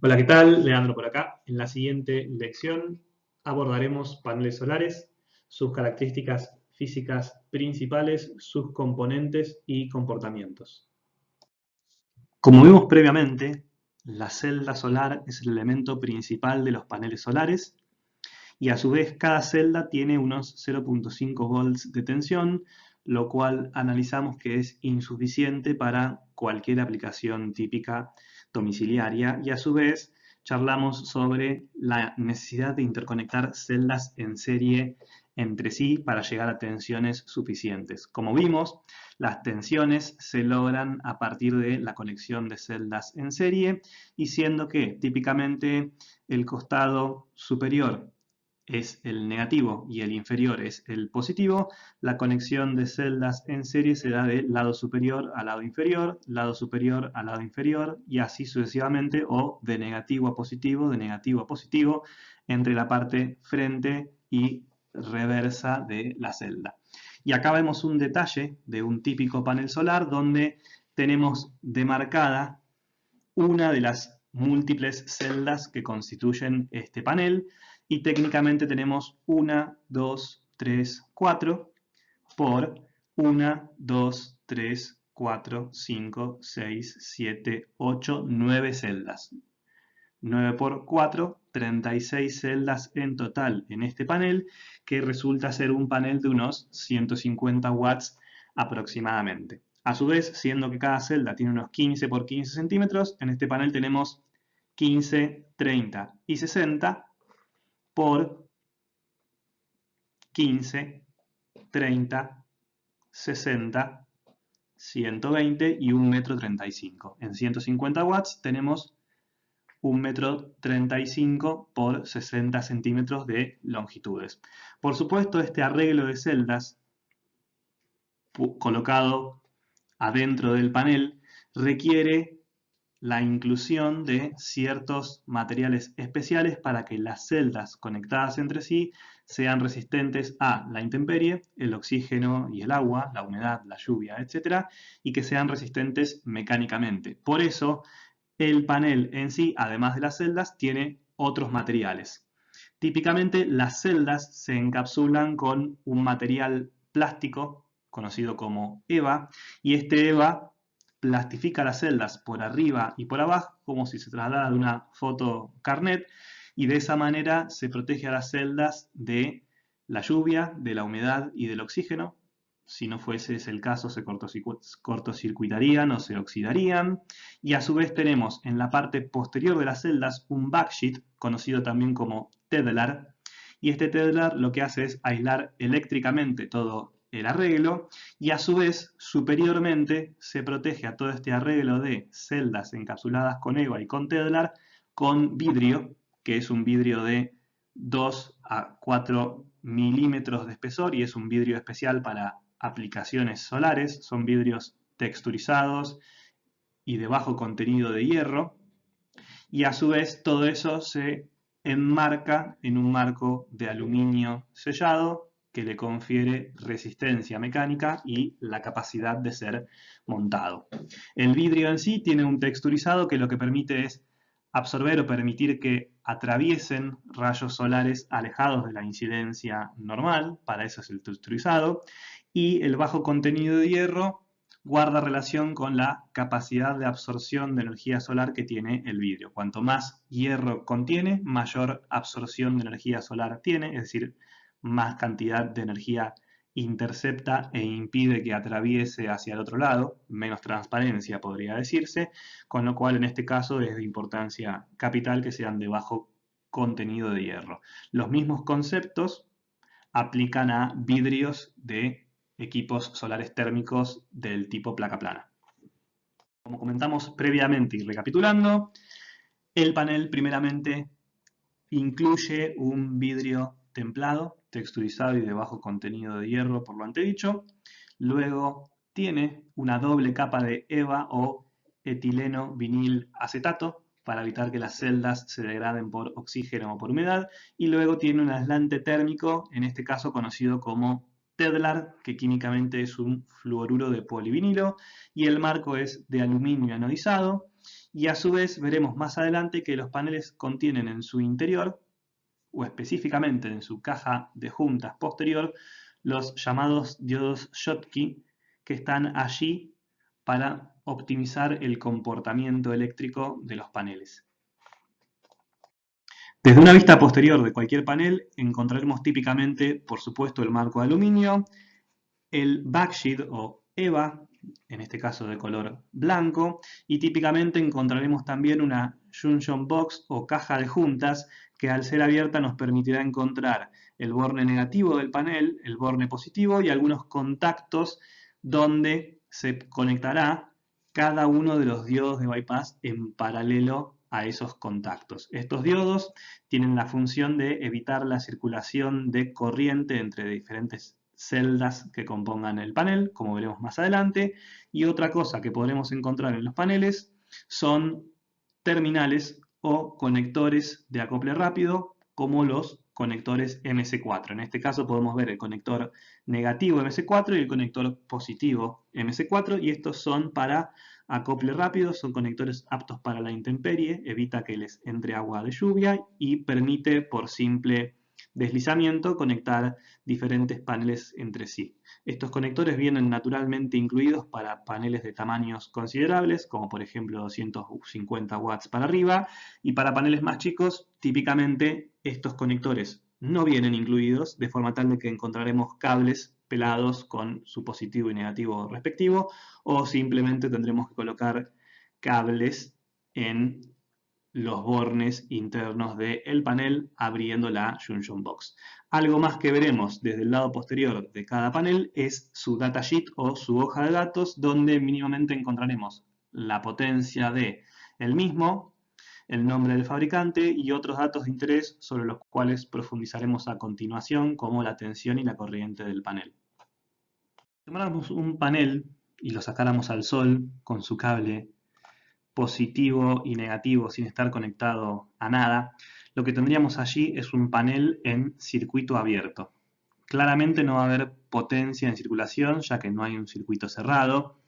Hola, ¿qué tal? Leandro por acá. En la siguiente lección abordaremos paneles solares, sus características físicas principales, sus componentes y comportamientos. Como vimos previamente, la celda solar es el elemento principal de los paneles solares y a su vez cada celda tiene unos 0,5 volts de tensión, lo cual analizamos que es insuficiente para cualquier aplicación típica domiciliaria y a su vez charlamos sobre la necesidad de interconectar celdas en serie entre sí para llegar a tensiones suficientes. Como vimos, las tensiones se logran a partir de la conexión de celdas en serie y siendo que típicamente el costado superior es el negativo y el inferior es el positivo, la conexión de celdas en serie se da de lado superior a lado inferior, lado superior a lado inferior y así sucesivamente, o de negativo a positivo, de negativo a positivo, entre la parte frente y reversa de la celda. Y acá vemos un detalle de un típico panel solar donde tenemos demarcada una de las múltiples celdas que constituyen este panel y técnicamente tenemos 1, 2, 3, 4 por 1, 2, 3, 4, 5, 6, 7, 8, 9 celdas. 9 por 4, 36 celdas en total en este panel, que resulta ser un panel de unos 150 watts aproximadamente. A su vez, siendo que cada celda tiene unos 15 por 15 centímetros, en este panel tenemos 15, 30 y 60 por 15, 30, 60, 120 y 1,35 m. En 150 watts tenemos 1,35 m por 60 centímetros de longitudes. Por supuesto, este arreglo de celdas colocado adentro del panel requiere la inclusión de ciertos materiales especiales para que las celdas conectadas entre sí sean resistentes a la intemperie, el oxígeno y el agua, la humedad, la lluvia, etc., y que sean resistentes mecánicamente. Por eso, el panel en sí, además de las celdas, tiene otros materiales. Típicamente las celdas se encapsulan con un material plástico conocido como EVA, y este EVA plastifica las celdas por arriba y por abajo como si se trasladara de una foto carnet, y de esa manera se protege a las celdas de la lluvia, de la humedad y del oxígeno. Si no fuese ese el caso, se cortocircuitarían o se oxidarían. Y a su vez tenemos en la parte posterior de las celdas un backsheet, conocido también como Tedlar, y este Tedlar lo que hace es aislar eléctricamente todo el arreglo y a su vez superiormente se protege a todo este arreglo de celdas encapsuladas con EVA y con Tedlar con vidrio, que es un vidrio de 2 a 4 milímetros de espesor y es un vidrio especial para aplicaciones solares. Son vidrios texturizados y de bajo contenido de hierro, y a su vez todo eso se enmarca en un marco de aluminio sellado que le confiere resistencia mecánica y la capacidad de ser montado. El vidrio en sí tiene un texturizado que lo que permite es absorber o permitir que atraviesen rayos solares alejados de la incidencia normal, para eso es el texturizado, y el bajo contenido de hierro guarda relación con la capacidad de absorción de energía solar que tiene el vidrio. Cuanto más hierro contiene, mayor absorción de energía solar tiene, es decir, más cantidad de energía intercepta e impide que atraviese hacia el otro lado, menos transparencia podría decirse, con lo cual en este caso es de importancia capital que sean de bajo contenido de hierro. Los mismos conceptos aplican a vidrios de equipos solares térmicos del tipo placa plana. Como comentamos previamente y recapitulando, el panel primeramente incluye un vidrio templado, texturizado y de bajo contenido de hierro, por lo antedicho. Luego tiene una doble capa de EVA o etileno vinil acetato para evitar que las celdas se degraden por oxígeno o por humedad. Y luego tiene un aislante térmico, en este caso conocido como Tedlar, que químicamente es un fluoruro de polivinilo, y el marco es de aluminio anodizado. Y a su vez veremos más adelante que los paneles contienen en su interior, o específicamente en su caja de juntas posterior, los llamados diodos Schottky, que están allí para optimizar el comportamiento eléctrico de los paneles. Desde una vista posterior de cualquier panel encontraremos típicamente, por supuesto, el marco de aluminio, el backsheet o EVA, en este caso de color blanco, y típicamente encontraremos también una junction box o caja de juntas que al ser abierta nos permitirá encontrar el borne negativo del panel, el borne positivo y algunos contactos donde se conectará cada uno de los diodos de bypass en paralelo a esos contactos. Estos diodos tienen la función de evitar la circulación de corriente entre diferentes celdas que compongan el panel, como veremos más adelante. Y otra cosa que podremos encontrar en los paneles son terminales o conectores de acople rápido, como los conectores MC4. En este caso podemos ver el conector negativo MC4 y el conector positivo MC4, y estos son para acople rápido, son conectores aptos para la intemperie, evita que les entre agua de lluvia y permite por simple deslizamiento conectar diferentes paneles entre sí. Estos conectores vienen naturalmente incluidos para paneles de tamaños considerables, como por ejemplo 250 watts para arriba, y para paneles más chicos, típicamente estos conectores no vienen incluidos, de forma tal de que encontraremos cables pelados con su positivo y negativo respectivo, o simplemente tendremos que colocar cables en los bornes internos del panel abriendo la junction box. Algo más que veremos desde el lado posterior de cada panel es su datasheet o su hoja de datos, donde mínimamente encontraremos la potencia de el mismo, el nombre del fabricante y otros datos de interés sobre los cuales profundizaremos a continuación, como la tensión y la corriente del panel. Si tomáramos un panel y lo sacáramos al sol con su cable positivo y negativo sin estar conectado a nada, lo que tendríamos allí es un panel en circuito abierto. Claramente no va a haber potencia en circulación, ya que no hay un circuito cerrado,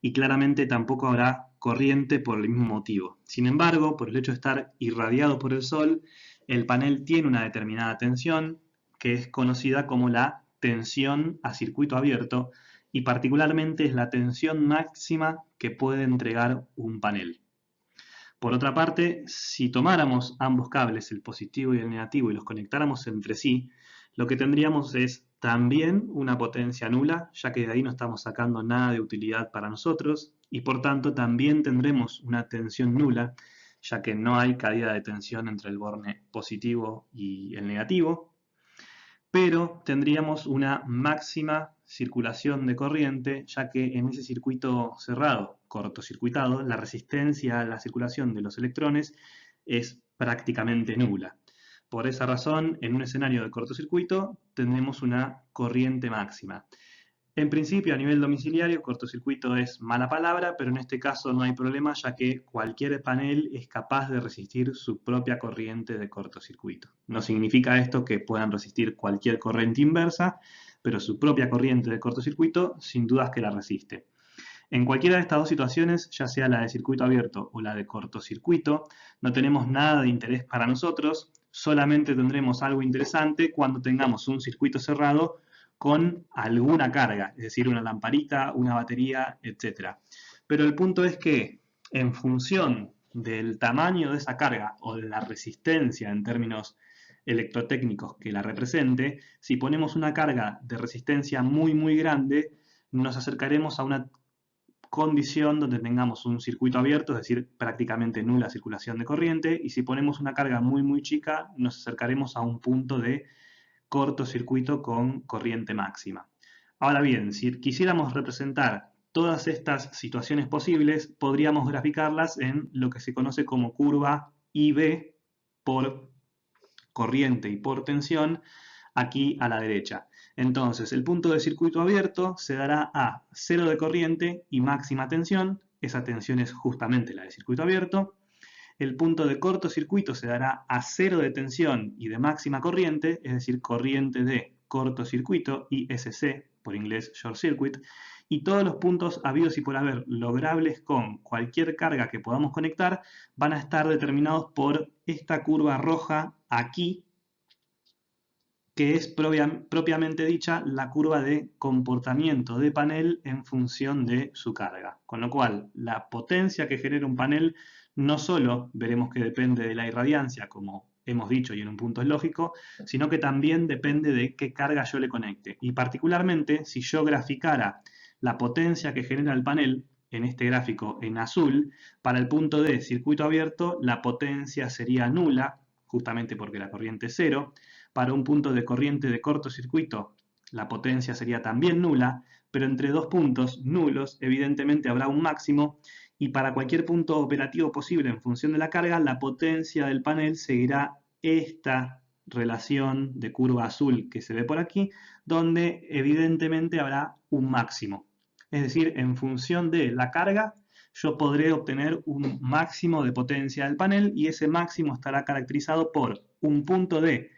y claramente tampoco habrá corriente por el mismo motivo. Sin embargo, por el hecho de estar irradiado por el sol, el panel tiene una determinada tensión, que es conocida como la tensión a circuito abierto, y particularmente es la tensión máxima que puede entregar un panel. Por otra parte, si tomáramos ambos cables, el positivo y el negativo, y los conectáramos entre sí, lo que tendríamos es también una potencia nula, ya que de ahí no estamos sacando nada de utilidad para nosotros, y por tanto también tendremos una tensión nula, ya que no hay caída de tensión entre el borne positivo y el negativo, pero tendríamos una máxima circulación de corriente, ya que en ese circuito cerrado, cortocircuitado, la resistencia a la circulación de los electrones es prácticamente nula. Por esa razón, en un escenario de cortocircuito, tendremos una corriente máxima. En principio, a nivel domiciliario, cortocircuito es mala palabra, pero en este caso no hay problema, ya que cualquier panel es capaz de resistir su propia corriente de cortocircuito. No significa esto que puedan resistir cualquier corriente inversa, pero su propia corriente de cortocircuito sin dudas que la resiste. En cualquiera de estas dos situaciones, ya sea la de circuito abierto o la de cortocircuito, no tenemos nada de interés para nosotros, solamente tendremos algo interesante cuando tengamos un circuito cerrado con alguna carga, es decir, una lamparita, una batería, etc. Pero el punto es que en función del tamaño de esa carga o de la resistencia en términos electrotécnicos que la represente, si ponemos una carga de resistencia muy grande, nos acercaremos a una condición donde tengamos un circuito abierto, es decir, prácticamente nula circulación de corriente, y si ponemos una carga muy chica, nos acercaremos a un punto de cortocircuito con corriente máxima. Ahora bien, si quisiéramos representar todas estas situaciones posibles, podríamos graficarlas en lo que se conoce como curva IB por corriente y por tensión, aquí a la derecha. Entonces, el punto de circuito abierto se dará a 0 de corriente y máxima tensión, esa tensión es justamente la de circuito abierto. El punto de cortocircuito se dará a 0 de tensión y de máxima corriente, es decir, corriente de cortocircuito, ISC, por inglés short circuit, y todos los puntos habidos y por haber logrables con cualquier carga que podamos conectar van a estar determinados por esta curva roja aquí, que es propiamente dicha la curva de comportamiento de panel en función de su carga. Con lo cual, la potencia que genera un panel no solo veremos que depende de la irradiancia, como hemos dicho y en un punto es lógico, sino que también depende de qué carga yo le conecte. Y particularmente, si yo graficara la potencia que genera el panel, en este gráfico en azul, para el punto de circuito abierto, la potencia sería nula, justamente porque la corriente es cero. Para un punto de corriente de cortocircuito, la potencia sería también nula, pero entre dos puntos nulos, evidentemente habrá un máximo, y para cualquier punto operativo posible en función de la carga, la potencia del panel seguirá esta relación de curva azul que se ve por aquí, donde evidentemente habrá un máximo. Es decir, en función de la carga, yo podré obtener un máximo de potencia del panel y ese máximo estará caracterizado por un punto de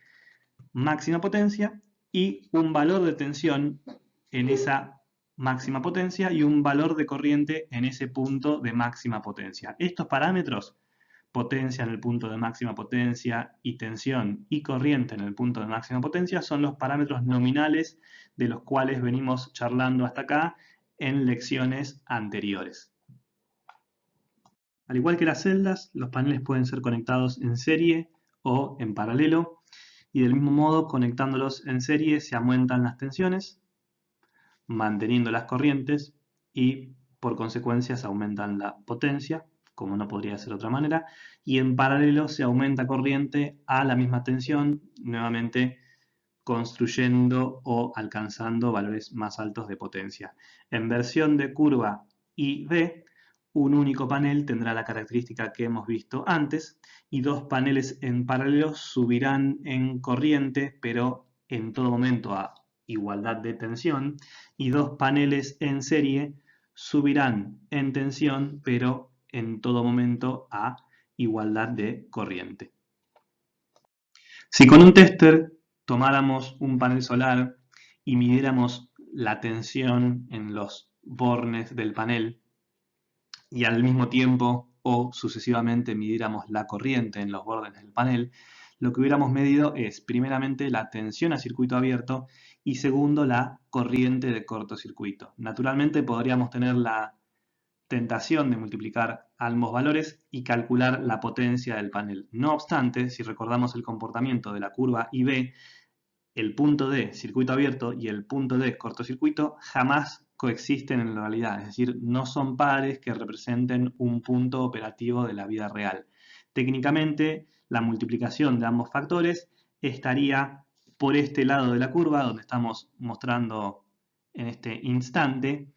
máxima potencia y un valor de tensión en esa máxima potencia y un valor de corriente en ese punto de máxima potencia. Estos parámetros, potencia en el punto de máxima potencia y tensión y corriente en el punto de máxima potencia, son los parámetros nominales de los cuales venimos charlando hasta acá en lecciones anteriores. Al igual que las celdas, los paneles pueden ser conectados en serie o en paralelo, y del mismo modo, conectándolos en serie se aumentan las tensiones, manteniendo las corrientes y por consecuencia se aumentan la potencia, como no podría ser de otra manera, y en paralelo se aumenta corriente a la misma tensión, nuevamente construyendo o alcanzando valores más altos de potencia. En versión de curva IV, un único panel tendrá la característica que hemos visto antes y dos paneles en paralelo subirán en corriente, pero en todo momento a igualdad de tensión, y dos paneles en serie subirán en tensión, pero en todo momento a igualdad de corriente. Si con un tester tomáramos un panel solar y midiéramos la tensión en los bornes del panel y al mismo tiempo o sucesivamente midiéramos la corriente en los bordes del panel, lo que hubiéramos medido es primeramente la tensión a circuito abierto y segundo la corriente de cortocircuito. Naturalmente podríamos tener la tentación de multiplicar ambos valores y calcular la potencia del panel. No obstante, si recordamos el comportamiento de la curva IV, el punto de circuito abierto y el punto de cortocircuito jamás coexisten en la realidad, es decir, no son pares que representen un punto operativo de la vida real. Técnicamente, la multiplicación de ambos factores estaría por este lado de la curva, donde estamos mostrando en este instante,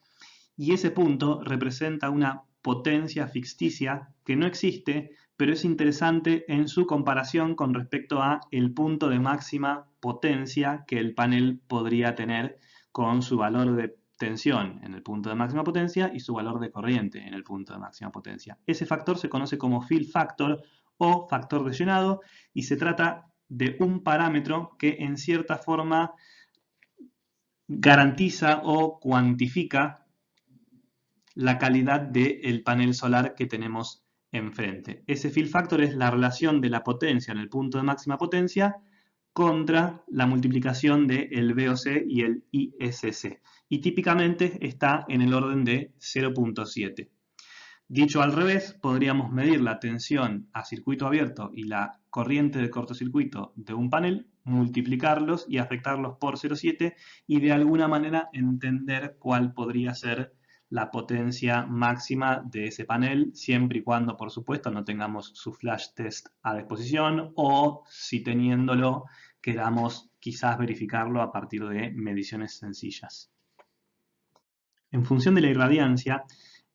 y ese punto representa una potencia ficticia que no existe, pero es interesante en su comparación con respecto a el punto de máxima potencia que el panel podría tener con su valor de tensión en el punto de máxima potencia y su valor de corriente en el punto de máxima potencia. Ese factor se conoce como fill factor o factor de llenado y se trata de un parámetro que en cierta forma garantiza o cuantifica la calidad del panel solar que tenemos enfrente. Ese fill factor es la relación de la potencia en el punto de máxima potencia contra la multiplicación del VOC y el ISC. Y típicamente está en el orden de 0.7. Dicho al revés, podríamos medir la tensión a circuito abierto y la corriente de cortocircuito de un panel, multiplicarlos y afectarlos por 0.7 y de alguna manera entender cuál podría ser la potencia máxima de ese panel, siempre y cuando, por supuesto, no tengamos su flash test a disposición o, si teniéndolo, queramos quizás verificarlo a partir de mediciones sencillas. En función de la irradiancia,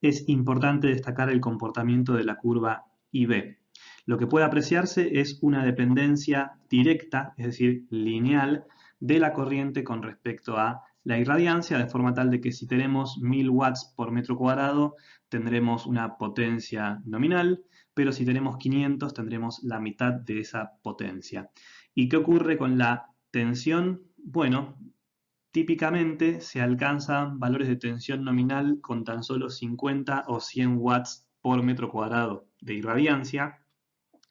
es importante destacar el comportamiento de la curva IV. Lo que puede apreciarse es una dependencia directa, es decir, lineal, de la corriente con respecto a la irradiancia, de forma tal de que si tenemos 1000 watts por metro cuadrado, tendremos una potencia nominal, pero si tenemos 500 tendremos la mitad de esa potencia. ¿Y qué ocurre con la tensión? Bueno, típicamente se alcanzan valores de tensión nominal con tan solo 50 o 100 watts por metro cuadrado de irradiancia,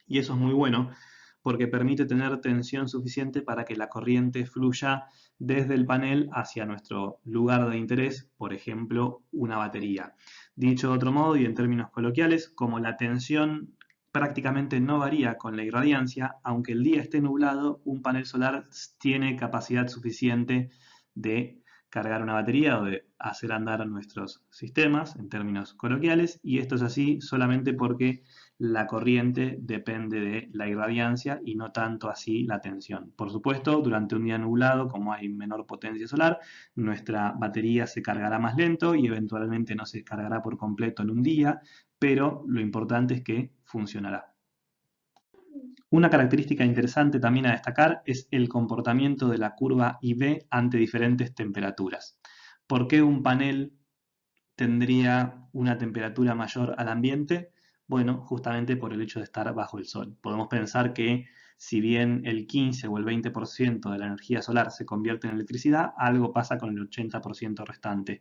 y eso es muy bueno porque permite tener tensión suficiente para que la corriente fluya desde el panel hacia nuestro lugar de interés, por ejemplo, una batería. Dicho de otro modo y en términos coloquiales, como la tensión prácticamente no varía con la irradiancia, aunque el día esté nublado, un panel solar tiene capacidad suficiente de cargar una batería o de hacer andar nuestros sistemas en términos coloquiales, y esto es así solamente porque la corriente depende de la irradiancia y no tanto así la tensión. Por supuesto, durante un día nublado, como hay menor potencia solar, nuestra batería se cargará más lento y eventualmente no se cargará por completo en un día, pero lo importante es que funcionará. Una característica interesante también a destacar es el comportamiento de la curva IV ante diferentes temperaturas. ¿Por qué un panel tendría una temperatura mayor al ambiente? Bueno, justamente por el hecho de estar bajo el sol. Podemos pensar que si bien el 15 o el 20% de la energía solar se convierte en electricidad, algo pasa con el 80% restante.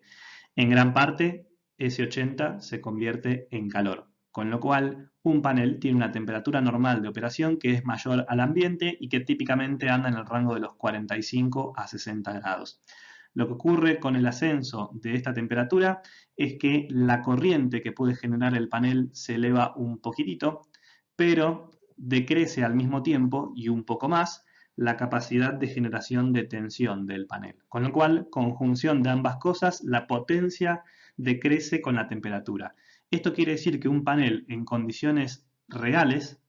En gran parte, ese 80 se convierte en calor, con lo cual un panel tiene una temperatura normal de operación que es mayor al ambiente y que típicamente anda en el rango de los 45 a 60 grados. Lo que ocurre con el ascenso de esta temperatura es que la corriente que puede generar el panel se eleva un poquitito, pero decrece al mismo tiempo y un poco más la capacidad de generación de tensión del panel. Con lo cual, conjunción de ambas cosas, la potencia decrece con la temperatura. Esto quiere decir que un panel en condiciones reales,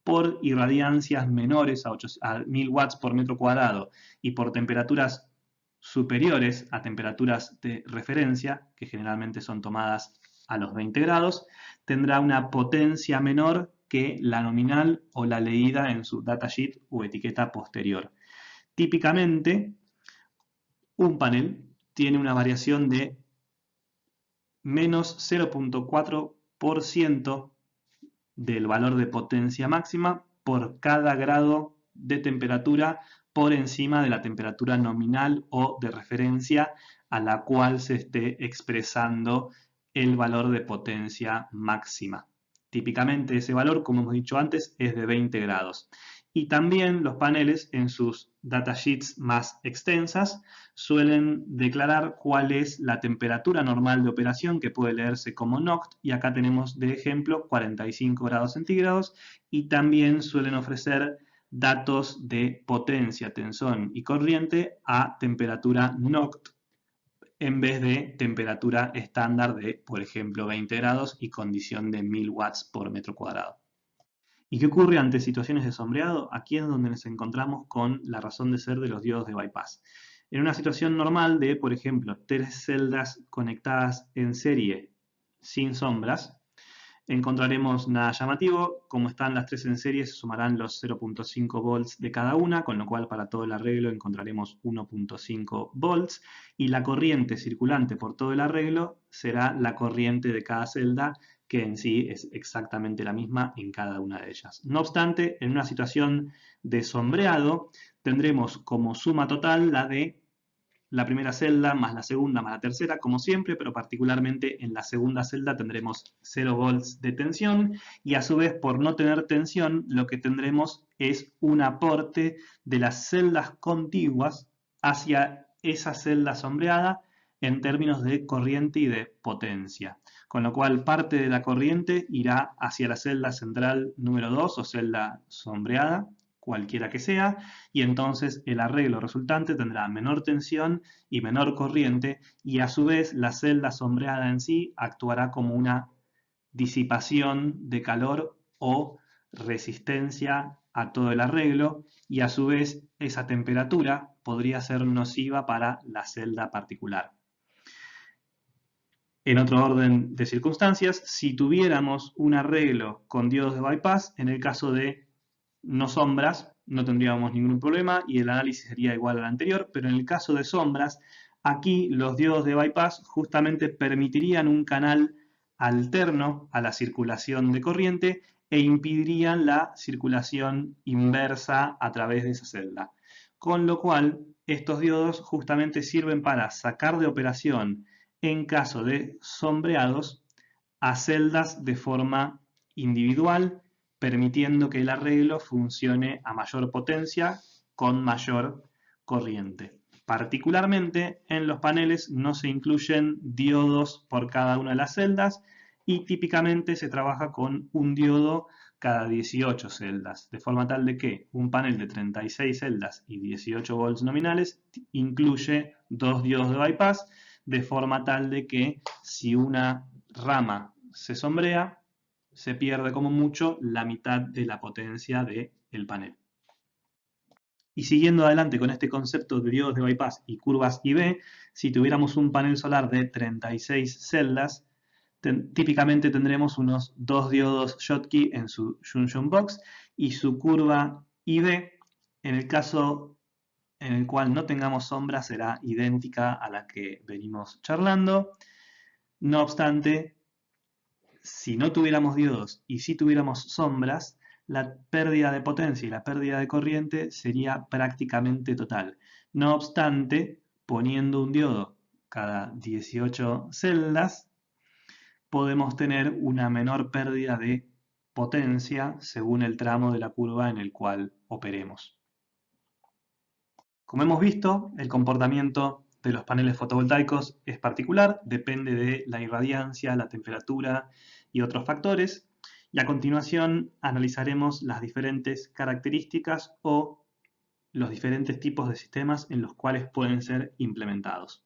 por irradiancias menores a 1000 watts por metro cuadrado y por temperaturas superiores a temperaturas de referencia, que generalmente son tomadas a los 20 grados, tendrá una potencia menor que la nominal o la leída en su datasheet o etiqueta posterior. Típicamente, un panel tiene una variación de menos 0.4% del valor de potencia máxima por cada grado de temperatura por encima de la temperatura nominal o de referencia a la cual se esté expresando el valor de potencia máxima. Típicamente ese valor, como hemos dicho antes, es de 20 grados. Y también los paneles en sus datasheets más extensas suelen declarar cuál es la temperatura normal de operación, que puede leerse como NOCT, y acá tenemos de ejemplo 45 grados centígrados, y también suelen ofrecer datos de potencia, tensión y corriente a temperatura NOCT en vez de temperatura estándar de, por ejemplo, 20 grados y condición de 1000 watts por metro cuadrado. ¿Y qué ocurre ante situaciones de sombreado? Aquí es donde nos encontramos con la razón de ser de los diodos de bypass. En una situación normal de, por ejemplo, 3 celdas conectadas en serie sin sombras, encontraremos nada llamativo. Como están las 3 en serie, se sumarán los 0.5 volts de cada una, con lo cual para todo el arreglo encontraremos 1.5 volts, y la corriente circulante por todo el arreglo será la corriente de cada celda, que en sí es exactamente la misma en cada una de ellas. No obstante, en una situación de sombreado, tendremos como suma total la de la primera celda más la segunda más la tercera, como siempre, pero particularmente en la segunda celda tendremos 0 volts de tensión, y a su vez, por no tener tensión, lo que tendremos es un aporte de las celdas contiguas hacia esa celda sombreada en términos de corriente y de potencia. Con lo cual, parte de la corriente irá hacia la celda central número 2 o celda sombreada, cualquiera que sea, y entonces el arreglo resultante tendrá menor tensión y menor corriente, y a su vez la celda sombreada en sí actuará como una disipación de calor o resistencia a todo el arreglo, y a su vez esa temperatura podría ser nociva para la celda particular. En otro orden de circunstancias, si tuviéramos un arreglo con diodos de bypass, en el caso de no sombras, no tendríamos ningún problema y el análisis sería igual al anterior, pero en el caso de sombras, aquí los diodos de bypass justamente permitirían un canal alterno a la circulación de corriente e impedirían la circulación inversa a través de esa celda. Con lo cual, estos diodos justamente sirven para sacar de operación, en caso de sombreados, a celdas de forma individual, permitiendo que el arreglo funcione a mayor potencia con mayor corriente. Particularmente en los paneles no se incluyen diodos por cada una de las celdas y típicamente se trabaja con un diodo cada 18 celdas, de forma tal de que un panel de 36 celdas y 18 volts nominales incluye dos diodos de bypass, de forma tal de que si una rama se sombrea, se pierde como mucho la mitad de la potencia del panel. Y siguiendo adelante con este concepto de diodos de bypass y curvas IB, si tuviéramos un panel solar de 36 celdas, típicamente tendremos unos dos diodos Schottky en su junction box y su curva IB, en el caso en el cual no tengamos sombra, será idéntica a la que venimos charlando. No obstante, si no tuviéramos diodos y si tuviéramos sombras, la pérdida de potencia y la pérdida de corriente sería prácticamente total. No obstante, poniendo un diodo cada 18 celdas, podemos tener una menor pérdida de potencia según el tramo de la curva en el cual operemos. Como hemos visto, el comportamiento de los paneles fotovoltaicos es particular, depende de la irradiancia, la temperatura y otros factores. Y a continuación analizaremos las diferentes características o los diferentes tipos de sistemas en los cuales pueden ser implementados.